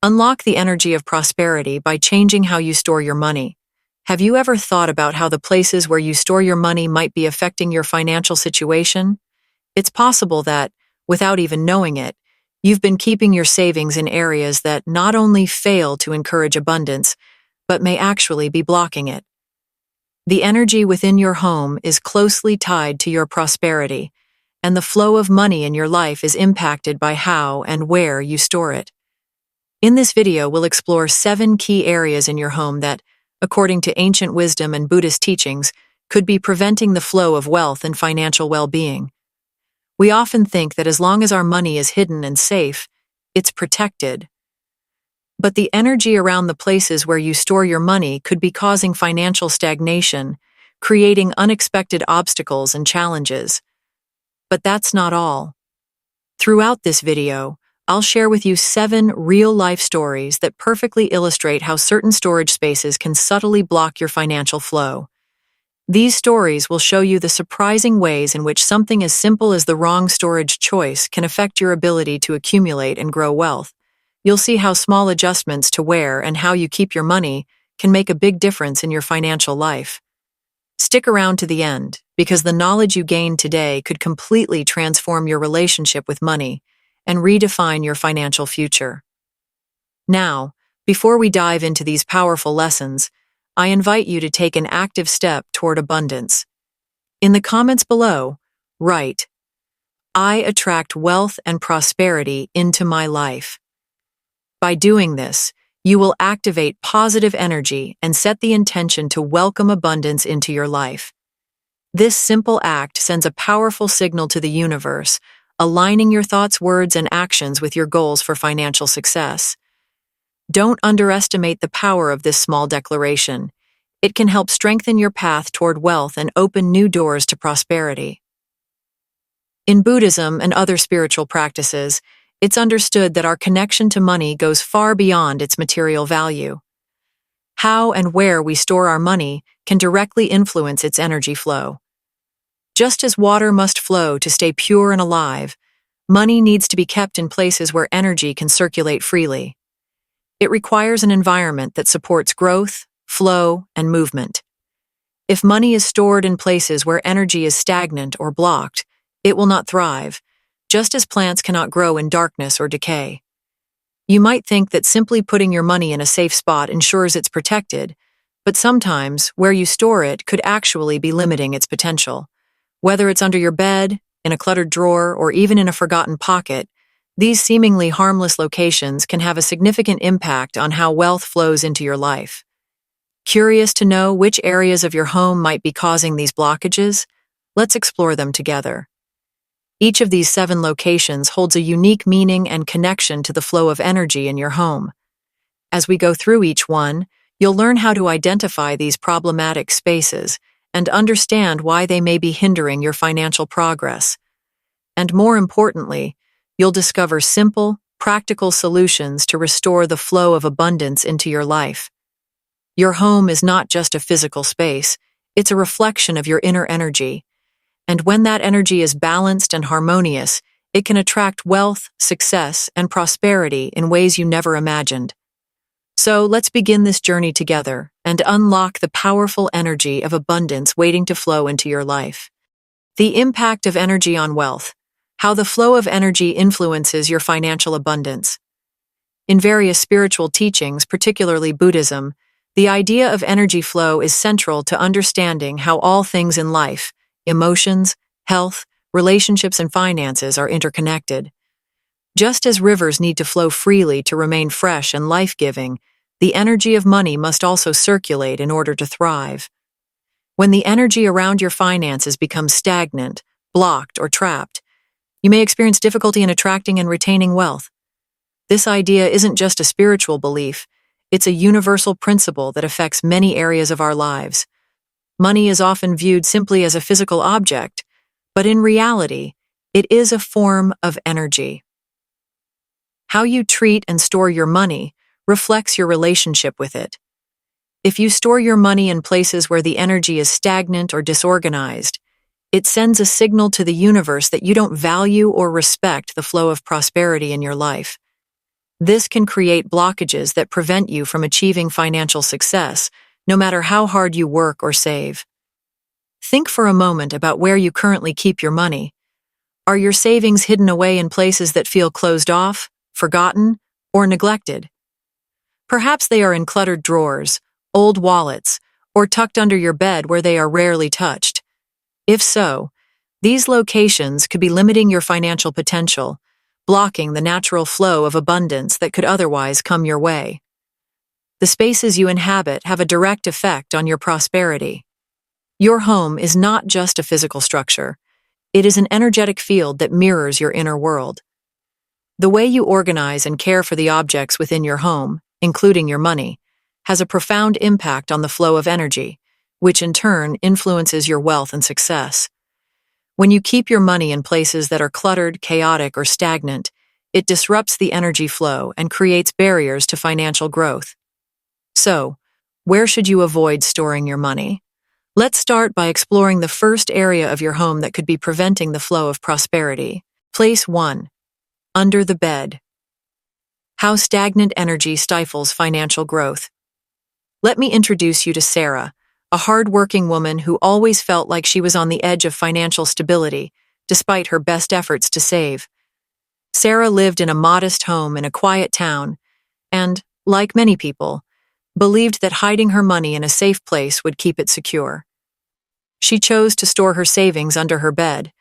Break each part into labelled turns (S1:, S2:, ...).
S1: Unlock the energy of prosperity by changing how you store your money. Have you ever thought about how the places where you store your money might be affecting your financial situation? It's possible that, without even knowing it, you've been keeping your savings in areas that not only fail to encourage abundance, but may actually be blocking it. The energy within your home is closely tied to your prosperity, and the flow of money in your life is impacted by how and where you store it. In this video, we'll explore 7 key areas in your home that, according to ancient wisdom and Buddhist teachings, could be preventing the flow of wealth and financial well-being. We often think that as long as our money is hidden and safe, it's protected. But the energy around the places where you store your money could be causing financial stagnation, creating unexpected obstacles and challenges. But that's not all. Throughout this video, I'll share with you 7 real-life stories that perfectly illustrate how certain storage spaces can subtly block your financial flow. These stories will show you the surprising ways in which something as simple as the wrong storage choice can affect your ability to accumulate and grow wealth. You'll see how small adjustments to where and how you keep your money can make a big difference in your financial life. Stick around to the end, because the knowledge you gain today could completely transform your relationship with money and redefine your financial future. Now, before we dive into these powerful lessons, I invite you to take an active step toward abundance. In the comments below, write, "I attract wealth and prosperity into my life." By doing this, you will activate positive energy and set the intention to welcome abundance into your life. This simple act sends a powerful signal to the universe, aligning your thoughts, words, and actions with your goals for financial success. Don't underestimate the power of this small declaration. It can help strengthen your path toward wealth and open new doors to prosperity. In Buddhism and other spiritual practices, it's understood that our connection to money goes far beyond its material value. How and where we store our money can directly influence its energy flow. Just as water must flow to stay pure and alive, money needs to be kept in places where energy can circulate freely. It requires an environment that supports growth, flow, and movement. If money is stored in places where energy is stagnant or blocked, it will not thrive, just as plants cannot grow in darkness or decay. You might think that simply putting your money in a safe spot ensures it's protected, but sometimes where you store it could actually be limiting its potential. Whether it's under your bed, in a cluttered drawer, or even in a forgotten pocket, these seemingly harmless locations can have a significant impact on how wealth flows into your life. Curious to know which areas of your home might be causing these blockages? Let's explore them together. Each of these 7 locations holds a unique meaning and connection to the flow of energy in your home. As we go through each one, you'll learn how to identify these problematic spaces and understand why they may be hindering your financial progress. And more importantly, you'll discover simple, practical solutions to restore the flow of abundance into your life. Your home is not just a physical space, it's a reflection of your inner energy. And when that energy is balanced and harmonious, it can attract wealth, success, and prosperity in ways you never imagined. So let's begin this journey together and unlock the powerful energy of abundance waiting to flow into your life. The impact of energy on wealth. How the flow of energy influences your financial abundance. In various spiritual teachings, particularly Buddhism, the idea of energy flow is central to understanding how all things in life, emotions, health, relationships, and finances are interconnected. Just as rivers need to flow freely to remain fresh and life-giving, the energy of money must also circulate in order to thrive. When the energy around your finances becomes stagnant, blocked, or trapped, you may experience difficulty in attracting and retaining wealth. This idea isn't just a spiritual belief, it's a universal principle that affects many areas of our lives. Money is often viewed simply as a physical object, but in reality, it is a form of energy. How you treat and store your money reflects your relationship with it. If you store your money in places where the energy is stagnant or disorganized, it sends a signal to the universe that you don't value or respect the flow of prosperity in your life. This can create blockages that prevent you from achieving financial success, no matter how hard you work or save. Think for a moment about where you currently keep your money. Are your savings hidden away in places that feel closed off, forgotten, or neglected? Perhaps they are in cluttered drawers, old wallets, or tucked under your bed where they are rarely touched. If so, these locations could be limiting your financial potential, blocking the natural flow of abundance that could otherwise come your way. The spaces you inhabit have a direct effect on your prosperity. Your home is not just a physical structure. It is an energetic field that mirrors your inner world. The way you organize and care for the objects within your home, including your money, has a profound impact on the flow of energy, which in turn influences your wealth and success. When you keep your money in places that are cluttered, chaotic, or stagnant, it disrupts the energy flow and creates barriers to financial growth. So, where should you avoid storing your money? Let's start by exploring the first area of your home that could be preventing the flow of prosperity. Place 1. Under the bed. How stagnant energy stifles financial growth. Let me introduce you to Sarah, a hard-working woman who always felt like she was on the edge of financial stability, despite her best efforts to save. Sarah lived in a modest home in a quiet town, and, like many people, believed that hiding her money in a safe place would keep it secure. She chose to store her savings under her bed,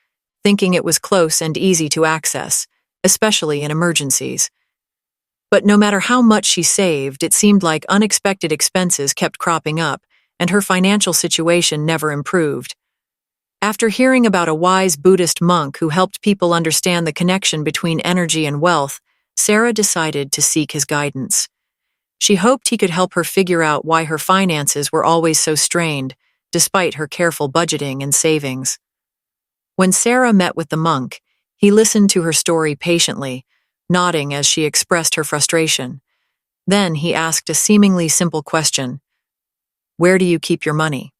S1: thinking it was close and easy to access, especially in emergencies. But no matter how much she saved, it seemed like unexpected expenses kept cropping up, and her financial situation never improved. After hearing about a wise Buddhist monk who helped people understand the connection between energy and wealth, Sarah decided to seek his guidance. She hoped he could help her figure out why her finances were always so strained, despite her careful budgeting and savings. When Sarah met with the monk, he listened to her story patiently, nodding as she expressed her frustration. Then he asked a seemingly simple question: "Where do you keep your money?"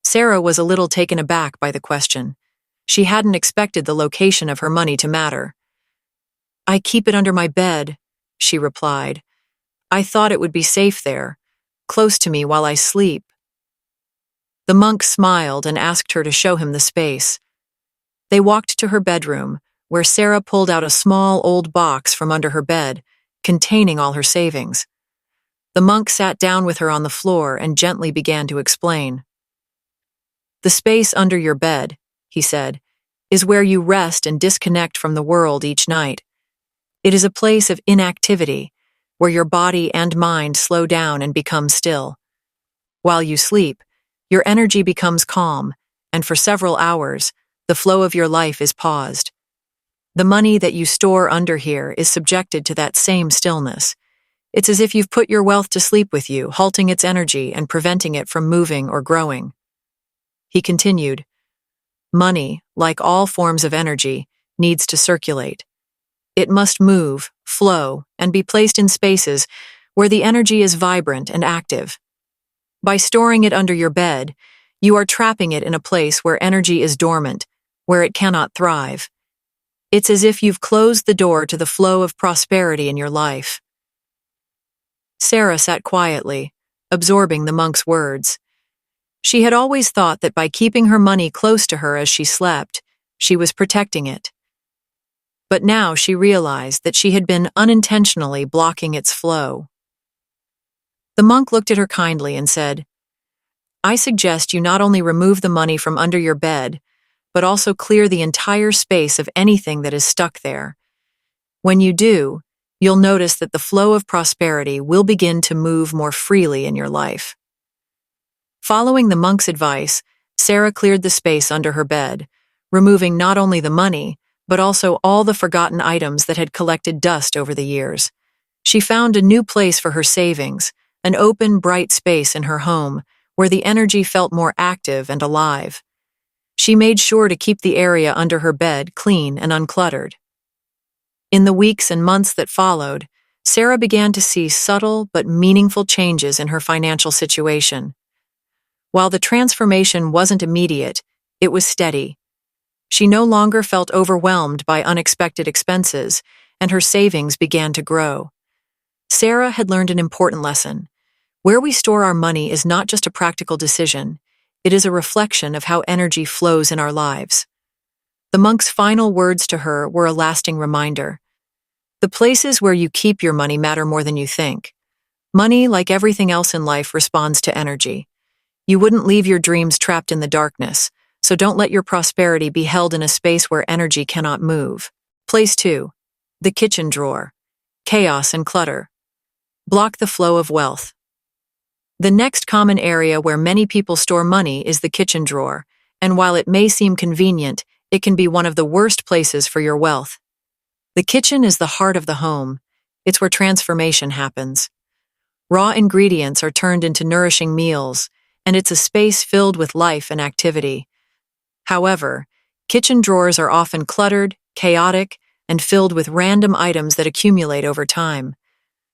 S1: Sarah was a little taken aback by the question. She hadn't expected the location of her money to matter. "I keep it under my bed," she replied. "I thought it would be safe there, close to me while I sleep." The monk smiled and asked her to show him the space. They walked to her bedroom, where Sarah pulled out a small old box from under her bed, containing all her savings. The monk sat down with her on the floor and gently began to explain. "The space under your bed," he said, "is where you rest and disconnect from the world each night. It is a place of inactivity, where your body and mind slow down and become still. While you sleep, your energy becomes calm, and for several hours, the flow of your life is paused. The money that you store under here is subjected to that same stillness. It's as if you've put your wealth to sleep with you, halting its energy and preventing it from moving or growing." He continued, "Money, like all forms of energy, needs to circulate. It must move, flow, and be placed in spaces where the energy is vibrant and active. By storing it under your bed, you are trapping it in a place where energy is dormant, where it cannot thrive. It's as if you've closed the door to the flow of prosperity in your life." Sarah sat quietly, absorbing the monk's words. She had always thought that by keeping her money close to her as she slept, she was protecting it. But now she realized that she had been unintentionally blocking its flow. The monk looked at her kindly and said, "I suggest you not only remove the money from under your bed, but also clear the entire space of anything that is stuck there. When you do, you'll notice that the flow of prosperity will begin to move more freely in your life." Following the monk's advice, Sarah cleared the space under her bed, removing not only the money, but also all the forgotten items that had collected dust over the years. She found a new place for her savings, an open, bright space in her home, where the energy felt more active and alive. She made sure to keep the area under her bed clean and uncluttered. In the weeks and months that followed, Sarah began to see subtle but meaningful changes in her financial situation. While the transformation wasn't immediate, it was steady. She no longer felt overwhelmed by unexpected expenses, and her savings began to grow. Sarah had learned an important lesson. Where we store our money is not just a practical decision, it is a reflection of how energy flows in our lives. The monk's final words to her were a lasting reminder. The places where you keep your money matter more than you think. Money, like everything else in life, responds to energy. You wouldn't leave your dreams trapped in the darkness, so don't let your prosperity be held in a space where energy cannot move. Place 2. The kitchen drawer. Chaos and clutter block the flow of wealth. The next common area where many people store money is the kitchen drawer, and while it may seem convenient, it can be one of the worst places for your wealth. The kitchen is the heart of the home. It's where transformation happens. Raw ingredients are turned into nourishing meals, and it's a space filled with life and activity. However, kitchen drawers are often cluttered, chaotic, and filled with random items that accumulate over time.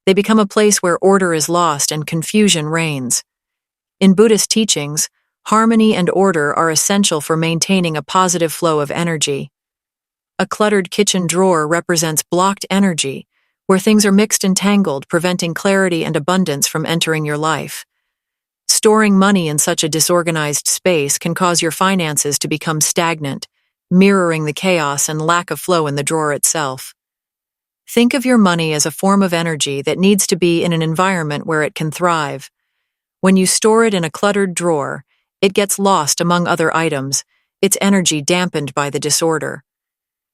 S1: They become a place where order is lost and confusion reigns. In Buddhist teachings, harmony and order are essential for maintaining a positive flow of energy. A cluttered kitchen drawer represents blocked energy, where things are mixed and tangled, preventing clarity and abundance from entering your life. Storing money in such a disorganized space can cause your finances to become stagnant, mirroring the chaos and lack of flow in the drawer itself. Think of your money as a form of energy that needs to be in an environment where it can thrive. When you store it in a cluttered drawer, it gets lost among other items, its energy dampened by the disorder.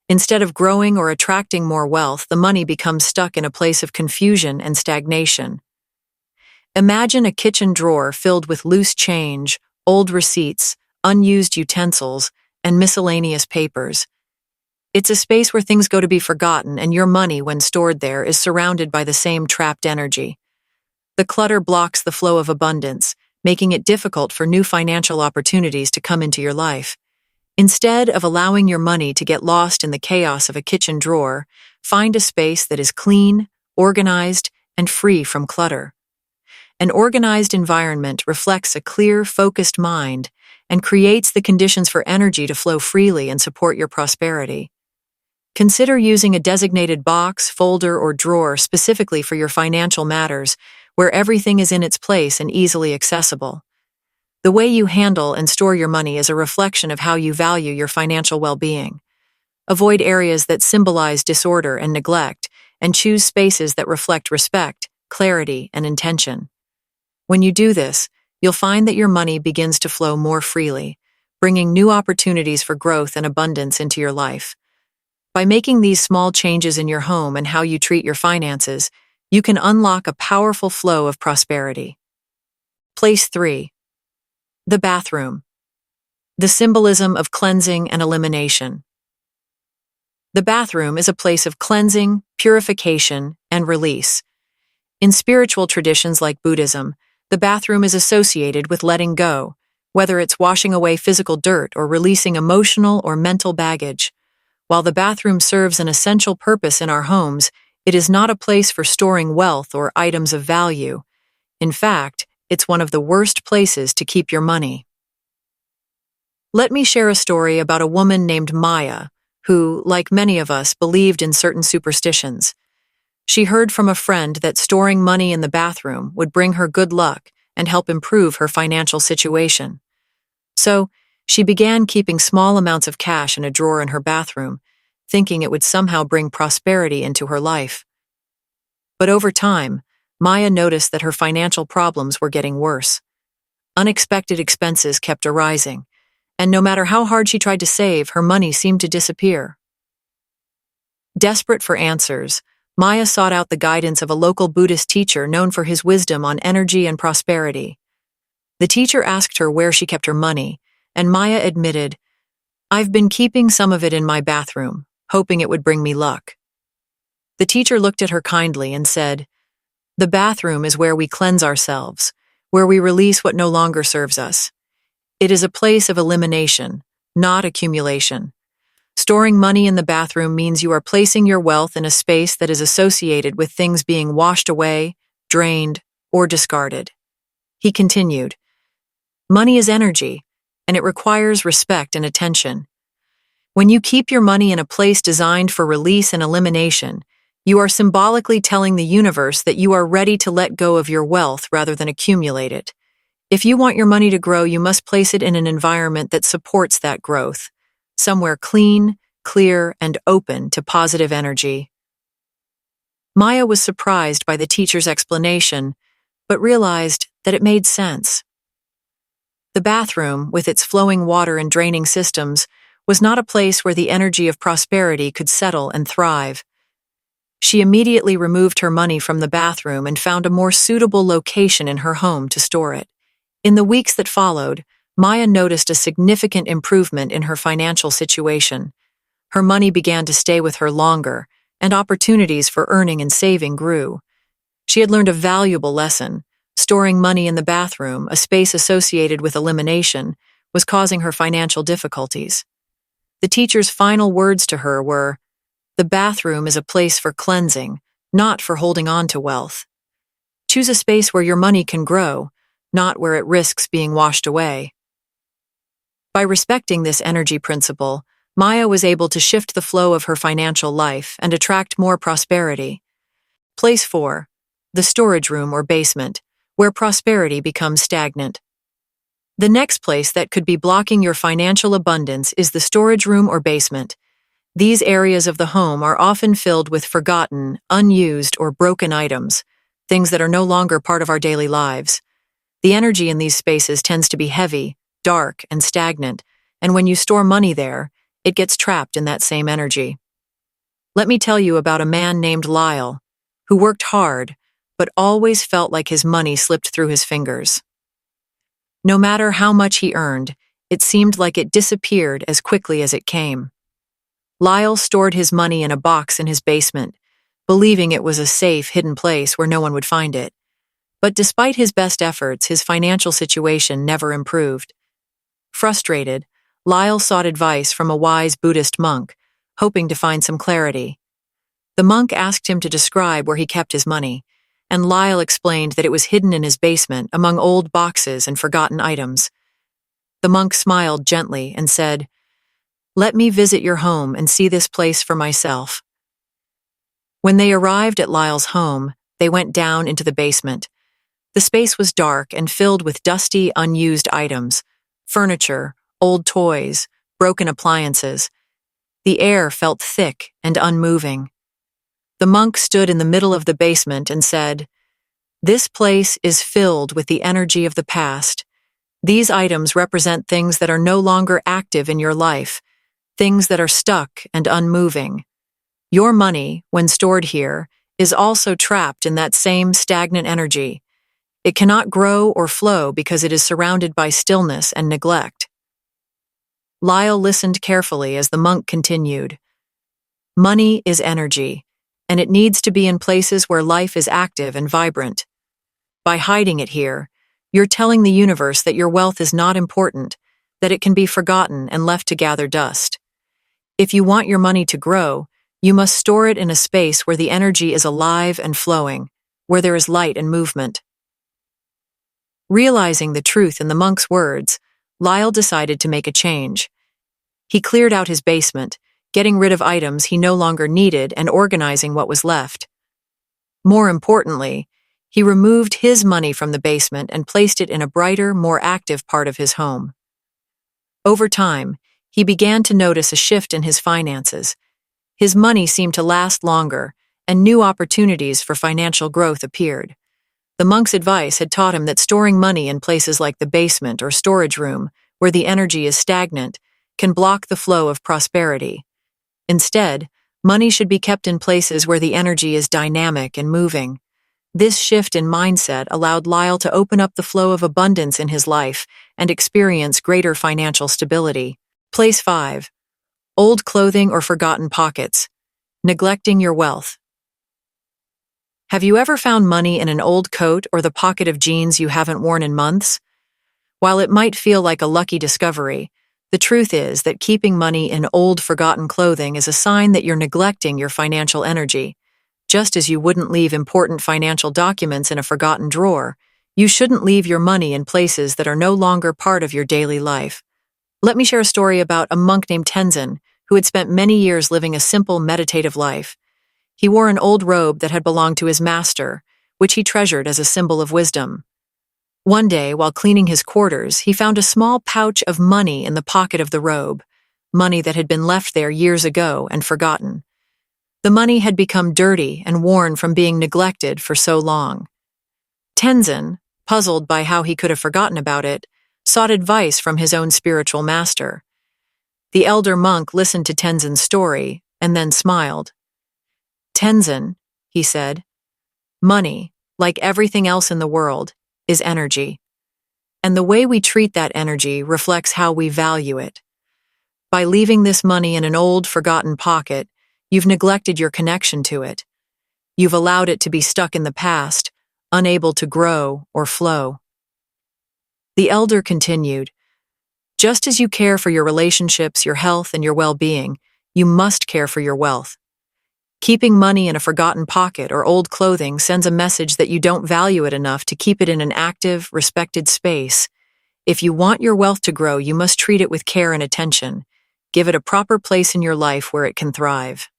S1: Instead of growing or attracting more wealth, the money becomes stuck in a place of confusion and stagnation. Imagine a kitchen drawer filled with loose change, old receipts, unused utensils, and miscellaneous papers. It's a space where things go to be forgotten, and your money, when stored there, is surrounded by the same trapped energy. The clutter blocks the flow of abundance, making it difficult for new financial opportunities to come into your life. Instead of allowing your money to get lost in the chaos of a kitchen drawer, find a space that is clean, organized, and free from clutter. An organized environment reflects a clear, focused mind and creates the conditions for energy to flow freely and support your prosperity. Consider using a designated box, folder, or drawer specifically for your financial matters, where everything is in its place and easily accessible. The way you handle and store your money is a reflection of how you value your financial well-being. Avoid areas that symbolize disorder and neglect, and choose spaces that reflect respect, clarity, and intention. When you do this, you'll find that your money begins to flow more freely, bringing new opportunities for growth and abundance into your life. By making these small changes in your home and how you treat your finances, you can unlock a powerful flow of prosperity. Place 3. The bathroom. The symbolism of cleansing and elimination. The bathroom is a place of cleansing, purification, and release. In spiritual traditions like Buddhism, the bathroom is associated with letting go, whether it's washing away physical dirt or releasing emotional or mental baggage. While the bathroom serves an essential purpose in our homes, it is not a place for storing wealth or items of value. In fact, it's one of the worst places to keep your money. Let me share a story about a woman named Maya, who, like many of us, believed in certain superstitions. She heard from a friend that storing money in the bathroom would bring her good luck and help improve her financial situation. So, she began keeping small amounts of cash in a drawer in her bathroom, thinking it would somehow bring prosperity into her life. But over time, Maya noticed that her financial problems were getting worse. Unexpected expenses kept arising, and no matter how hard she tried to save, her money seemed to disappear. Desperate for answers, Maya sought out the guidance of a local Buddhist teacher known for his wisdom on energy and prosperity. The teacher asked her where she kept her money, and Maya admitted, "I've been keeping some of it in my bathroom, hoping it would bring me luck." The teacher looked at her kindly and said, "The bathroom is where we cleanse ourselves, where we release what no longer serves us. It is a place of elimination, not accumulation. Storing money in the bathroom means you are placing your wealth in a space that is associated with things being washed away, drained, or discarded." He continued, "Money is energy, and it requires respect and attention. When you keep your money in a place designed for release and elimination, You are symbolically telling the universe that you are ready to let go of your wealth rather than accumulate it. If you want your money to grow, you must place it in an environment that supports that growth, somewhere clean, clear, and open to positive energy. Maya was surprised by the teacher's explanation, but realized that it made sense. The bathroom, with its flowing water and draining systems, was not a place where the energy of prosperity could settle and thrive. She immediately removed her money from the bathroom and found a more suitable location in her home to store it. In the weeks that followed, Maya noticed a significant improvement in her financial situation. Her money began to stay with her longer, and opportunities for earning and saving grew. She had learned a valuable lesson. Storing money in the bathroom, a space associated with elimination, was causing her financial difficulties. The teacher's final words to her were, "The bathroom is a place for cleansing, not for holding on to wealth. Choose a space where your money can grow, not where it risks being washed away." By respecting this energy principle, Maya was able to shift the flow of her financial life and attract more prosperity. Place 4. The storage room or basement, where prosperity becomes stagnant. The next place that could be blocking your financial abundance is the storage room or basement. These areas of the home are often filled with forgotten, unused, or broken items, things that are no longer part of our daily lives. The energy in these spaces tends to be heavy, dark, and stagnant, and when you store money there, it gets trapped in that same energy. Let me tell you about a man named Lyle, who worked hard, but always felt like his money slipped through his fingers. No matter how much he earned, it seemed like it disappeared as quickly as it came. Lyle stored his money in a box in his basement, believing it was a safe, hidden place where no one would find it. But despite his best efforts, his financial situation never improved. Frustrated, Lyle sought advice from a wise Buddhist monk, hoping to find some clarity. The monk asked him to describe where he kept his money, and Lyle explained that it was hidden in his basement among old boxes and forgotten items. The monk smiled gently and said, "Let me visit your home and see this place for myself." When they arrived at Lyle's home, they went down into the basement. The space was dark and filled with dusty, unused items, furniture, old toys, broken appliances. The air felt thick and unmoving. The monk stood in the middle of the basement and said, "This place is filled with the energy of the past. These items represent things that are no longer active in your life, things that are stuck and unmoving. Your money, when stored here, is also trapped in that same stagnant energy. It cannot grow or flow because it is surrounded by stillness and neglect." Lyle listened carefully as the monk continued. "Money is energy, and it needs to be in places where life is active and vibrant. By hiding it here, you're telling the universe that your wealth is not important, that it can be forgotten and left to gather dust. If you want your money to grow, you must store it in a space where the energy is alive and flowing, where there is light and movement." Realizing the truth in the monk's words, Lyle decided to make a change. He cleared out his basement, getting rid of items he no longer needed and organizing what was left. More importantly, he removed his money from the basement and placed it in a brighter, more active part of his home. Over time, he began to notice a shift in his finances. His money seemed to last longer, and new opportunities for financial growth appeared. The monk's advice had taught him that storing money in places like the basement or storage room, where the energy is stagnant, can block the flow of prosperity. Instead, money should be kept in places where the energy is dynamic and moving. This shift in mindset allowed Lyle to open up the flow of abundance in his life and experience greater financial stability. Place 5. Old clothing or forgotten pockets. Neglecting your wealth. Have you ever found money in an old coat or the pocket of jeans you haven't worn in months? While it might feel like a lucky discovery, the truth is that keeping money in old, forgotten clothing is a sign that you're neglecting your financial energy. Just as you wouldn't leave important financial documents in a forgotten drawer, you shouldn't leave your money in places that are no longer part of your daily life. Let me share a story about a monk named Tenzin, who had spent many years living a simple, meditative life. He wore an old robe that had belonged to his master, which he treasured as a symbol of wisdom. One day, while cleaning his quarters, he found a small pouch of money in the pocket of the robe, money that had been left there years ago and forgotten. The money had become dirty and worn from being neglected for so long. Tenzin, puzzled by how he could have forgotten about it, sought advice from his own spiritual master. The elder monk listened to Tenzin's story and then smiled. "Tenzin," he said, "money, like everything else in the world, is energy. And the way we treat that energy reflects how we value it. By leaving this money in an old, forgotten pocket, you've neglected your connection to it. You've allowed it to be stuck in the past, unable to grow or flow." The elder continued, "Just as you care for your relationships, your health, and your well-being, you must care for your wealth. Keeping money in a forgotten pocket or old clothing sends a message that you don't value it enough to keep it in an active, respected space. If you want your wealth to grow, you must treat it with care and attention. Give it a proper place in your life where it can thrive."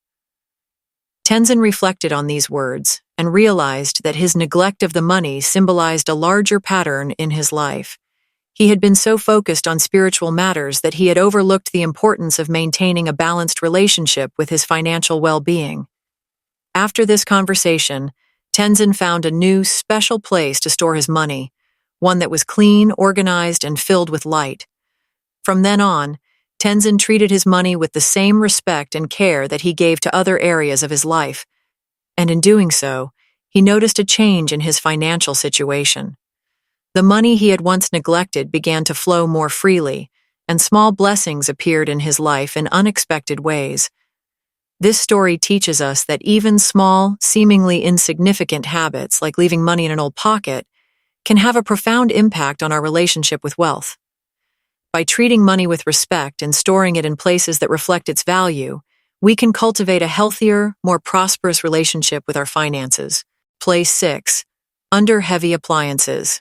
S1: Tenzin reflected on these words and realized that his neglect of the money symbolized a larger pattern in his life. He had been so focused on spiritual matters that he had overlooked the importance of maintaining a balanced relationship with his financial well-being. After this conversation, Tenzin found a new, special place to store his money, one that was clean, organized, and filled with light. From then on, Tenzin treated his money with the same respect and care that he gave to other areas of his life, and in doing so, he noticed a change in his financial situation. The money he had once neglected began to flow more freely, and small blessings appeared in his life in unexpected ways. This story teaches us that even small, seemingly insignificant habits, like leaving money in an old pocket, can have a profound impact on our relationship with wealth. By treating money with respect and storing it in places that reflect its value, we can cultivate a healthier, more prosperous relationship with our finances. Place 6. Under heavy appliances.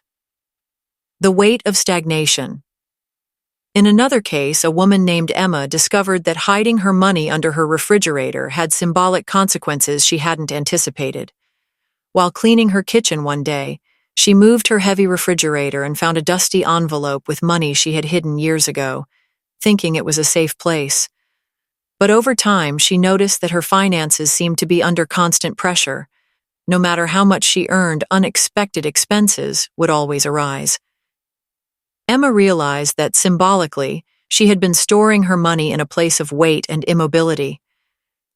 S1: The weight of stagnation. In another case, a woman named Emma discovered that hiding her money under her refrigerator had symbolic consequences she hadn't anticipated. While cleaning her kitchen one day, she moved her heavy refrigerator and found a dusty envelope with money she had hidden years ago, thinking it was a safe place. But over time, she noticed that her finances seemed to be under constant pressure. No matter how much she earned, unexpected expenses would always arise. Emma realized that, symbolically, she had been storing her money in a place of weight and immobility.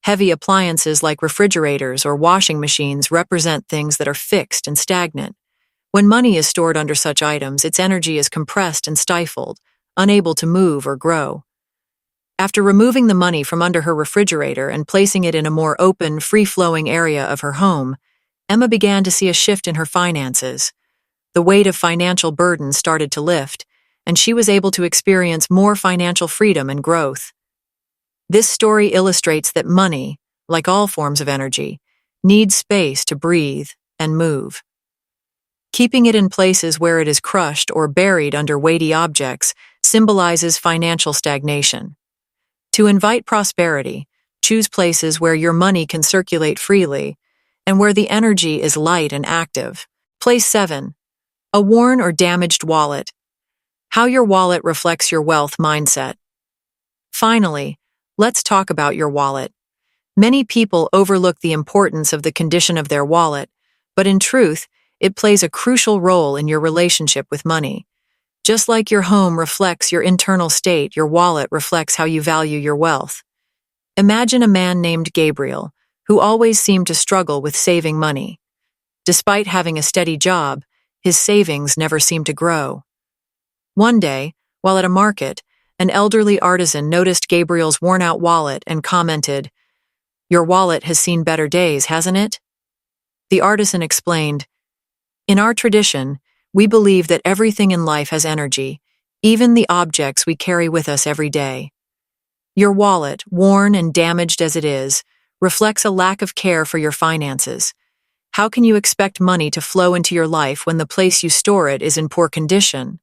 S1: Heavy appliances like refrigerators or washing machines represent things that are fixed and stagnant. When money is stored under such items, its energy is compressed and stifled, unable to move or grow. After removing the money from under her refrigerator and placing it in a more open, free-flowing area of her home, Emma began to see a shift in her finances. The weight of financial burden started to lift, and she was able to experience more financial freedom and growth. This story illustrates that money, like all forms of energy, needs space to breathe and move. Keeping it in places where it is crushed or buried under weighty objects symbolizes financial stagnation. To invite prosperity, choose places where your money can circulate freely and where the energy is light and active. Place 7. A worn or damaged wallet. How your wallet reflects your wealth mindset. Finally, let's talk about your wallet. Many people overlook the importance of the condition of their wallet, but in truth, it plays a crucial role in your relationship with money. Just like your home reflects your internal state, your wallet reflects how you value your wealth. Imagine a man named Gabriel, who always seemed to struggle with saving money. Despite having a steady job, his savings never seemed to grow. One day, while at a market, an elderly artisan noticed Gabriel's worn-out wallet and commented, "Your wallet has seen better days, hasn't it?" The artisan explained, "In our tradition, we believe that everything in life has energy, even the objects we carry with us every day. Your wallet, worn and damaged as it is, reflects a lack of care for your finances. How can you expect money to flow into your life when the place you store it is in poor condition?"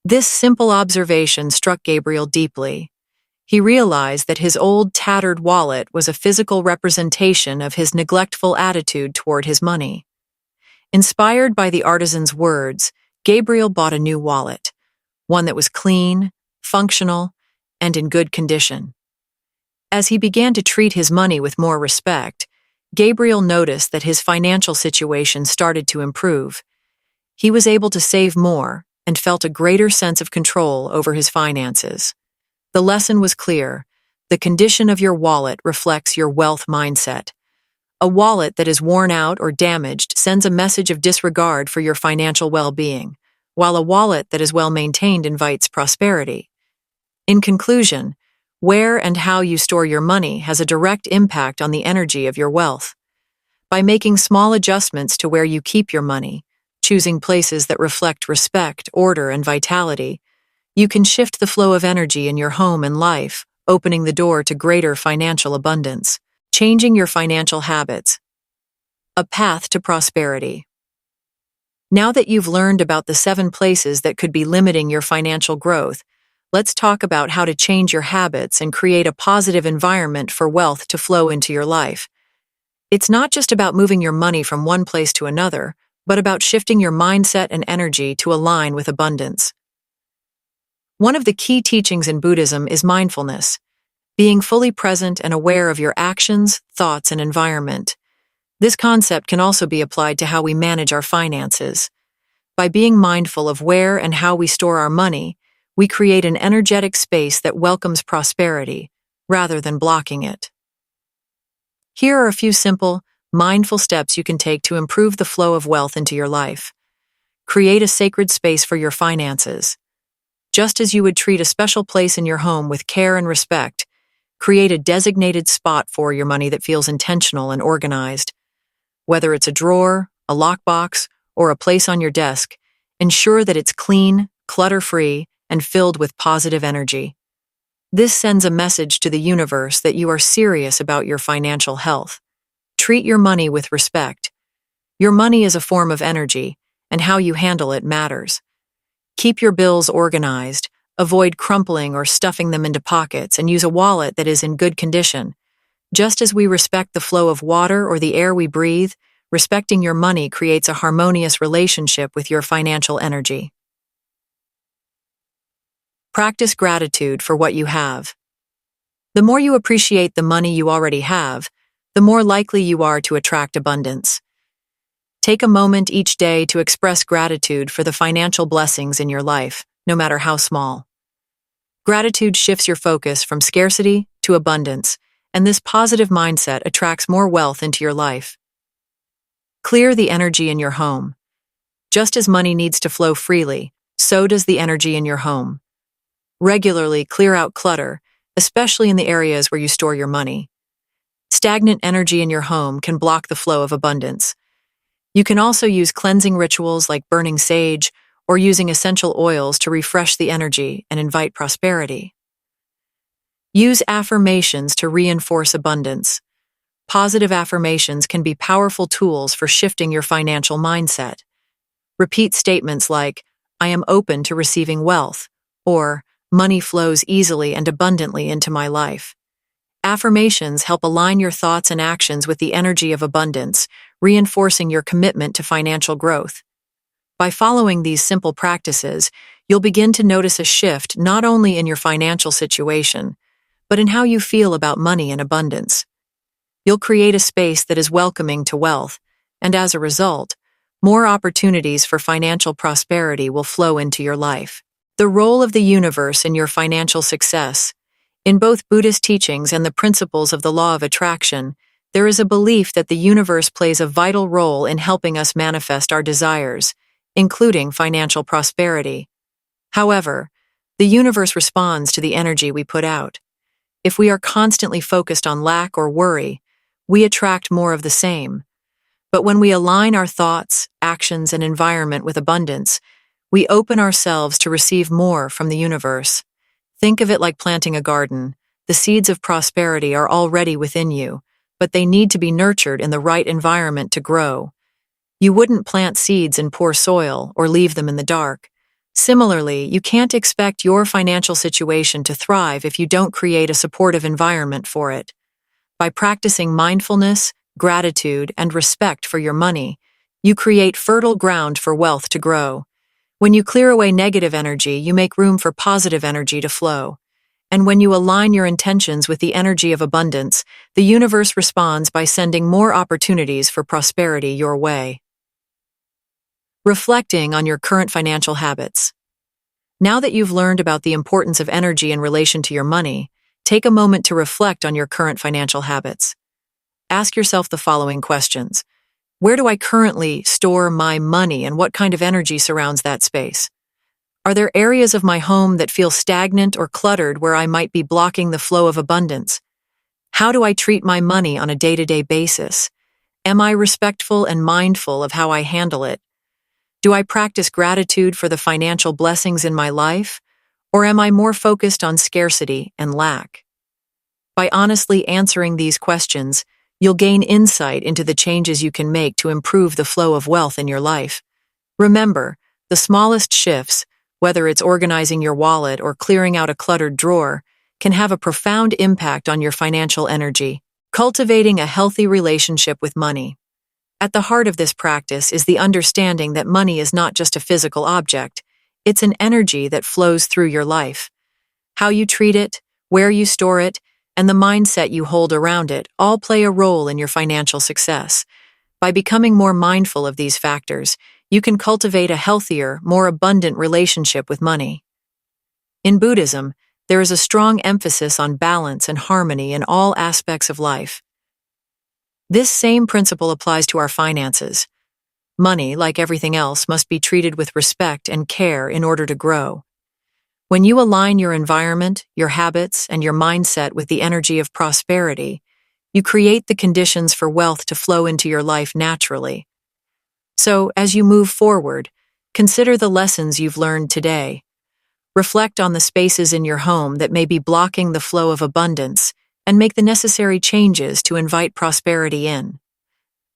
S1: This simple observation struck Gabriel deeply. He realized that his old tattered wallet was a physical representation of his neglectful attitude toward his money. Inspired by the artisan's words, Gabriel bought a new wallet, one that was clean, functional, and in good condition. As he began to treat his money with more respect, Gabriel noticed that his financial situation started to improve. He was able to save more and felt a greater sense of control over his finances. The lesson was clear: the condition of your wallet reflects your wealth mindset. A wallet that is worn out or damaged sends a message of disregard for your financial well-being, while a wallet that is well-maintained invites prosperity. In conclusion, where and how you store your money has a direct impact on the energy of your wealth. By making small adjustments to where you keep your money, choosing places that reflect respect, order, and vitality, you can shift the flow of energy in your home and life, opening the door to greater financial abundance. Changing your financial habits. A path to prosperity. Now that you've learned about the 7 places that could be limiting your financial growth, let's talk about how to change your habits and create a positive environment for wealth to flow into your life. It's not just about moving your money from one place to another, but about shifting your mindset and energy to align with abundance. One of the key teachings in Buddhism is mindfulness, being fully present and aware of your actions, thoughts, and environment. This concept can also be applied to how we manage our finances. By being mindful of where and how we store our money, we create an energetic space that welcomes prosperity, rather than blocking it. Here are a few simple, mindful steps you can take to improve the flow of wealth into your life. Create a sacred space for your finances. Just as you would treat a special place in your home with care and respect, create a designated spot for your money that feels intentional and organized. Whether it's a drawer, a lockbox, or a place on your desk, ensure that it's clean, clutter-free, and filled with positive energy. This sends a message to the universe that you are serious about your financial health. Treat your money with respect. Your money is a form of energy, and how you handle it matters. Keep your bills organized. Avoid crumpling or stuffing them into pockets, and use a wallet that is in good condition. Just as we respect the flow of water or the air we breathe, respecting your money creates a harmonious relationship with your financial energy. Practice gratitude for what you have. The more you appreciate the money you already have, the more likely you are to attract abundance. Take a moment each day to express gratitude for the financial blessings in your life, no matter how small. Gratitude shifts your focus from scarcity to abundance, and this positive mindset attracts more wealth into your life. Clear the energy in your home. Just as money needs to flow freely, so does the energy in your home. Regularly clear out clutter, especially in the areas where you store your money. Stagnant energy in your home can block the flow of abundance. You can also use cleansing rituals like burning sage or using essential oils to refresh the energy and invite prosperity. Use affirmations to reinforce abundance. Positive affirmations can be powerful tools for shifting your financial mindset. Repeat statements like, "I am open to receiving wealth," or "Money flows easily and abundantly into my life." Affirmations help align your thoughts and actions with the energy of abundance, reinforcing your commitment to financial growth. By following these simple practices, you'll begin to notice a shift not only in your financial situation, but in how you feel about money and abundance. You'll create a space that is welcoming to wealth, and as a result, more opportunities for financial prosperity will flow into your life. The role of the universe in your financial success. In both Buddhist teachings and the principles of the law of attraction, there is a belief that the universe plays a vital role in helping us manifest our desires, including financial prosperity. However, the universe responds to the energy we put out. If we are constantly focused on lack or worry, we attract more of the same. But when we align our thoughts, actions, and environment with abundance, we open ourselves to receive more from the universe. Think of it like planting a garden. The seeds of prosperity are already within you, but they need to be nurtured in the right environment to grow. You wouldn't plant seeds in poor soil or leave them in the dark. Similarly, you can't expect your financial situation to thrive if you don't create a supportive environment for it. By practicing mindfulness, gratitude, and respect for your money, you create fertile ground for wealth to grow. When you clear away negative energy, you make room for positive energy to flow. And when you align your intentions with the energy of abundance, the universe responds by sending more opportunities for prosperity your way. Reflecting on your current financial habits. Now that you've learned about the importance of energy in relation to your money, take a moment to reflect on your current financial habits. Ask yourself the following questions. Where do I currently store my money, and what kind of energy surrounds that space? Are there areas of my home that feel stagnant or cluttered where I might be blocking the flow of abundance? How do I treat my money on a day-to-day basis? Am I respectful and mindful of how I handle it? Do I practice gratitude for the financial blessings in my life, or am I more focused on scarcity and lack? By honestly answering these questions, you'll gain insight into the changes you can make to improve the flow of wealth in your life. Remember, the smallest shifts, whether it's organizing your wallet or clearing out a cluttered drawer, can have a profound impact on your financial energy. Cultivating a healthy relationship with money. At the heart of this practice is the understanding that money is not just a physical object, it's an energy that flows through your life. How you treat it, where you store it, and the mindset you hold around it all play a role in your financial success. By becoming more mindful of these factors, you can cultivate a healthier, more abundant relationship with money. In Buddhism, there is a strong emphasis on balance and harmony in all aspects of life. This same principle applies to our finances. Money, like everything else, must be treated with respect and care in order to grow. When you align your environment, your habits, and your mindset with the energy of prosperity, you create the conditions for wealth to flow into your life naturally. So, as you move forward, consider the lessons you've learned today. Reflect on the spaces in your home that may be blocking the flow of abundance, and make the necessary changes to invite prosperity in.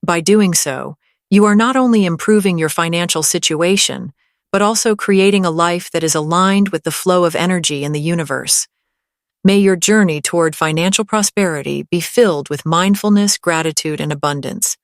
S1: By doing so, you are not only improving your financial situation, but also creating a life that is aligned with the flow of energy in the universe. May your journey toward financial prosperity be filled with mindfulness, gratitude, and abundance.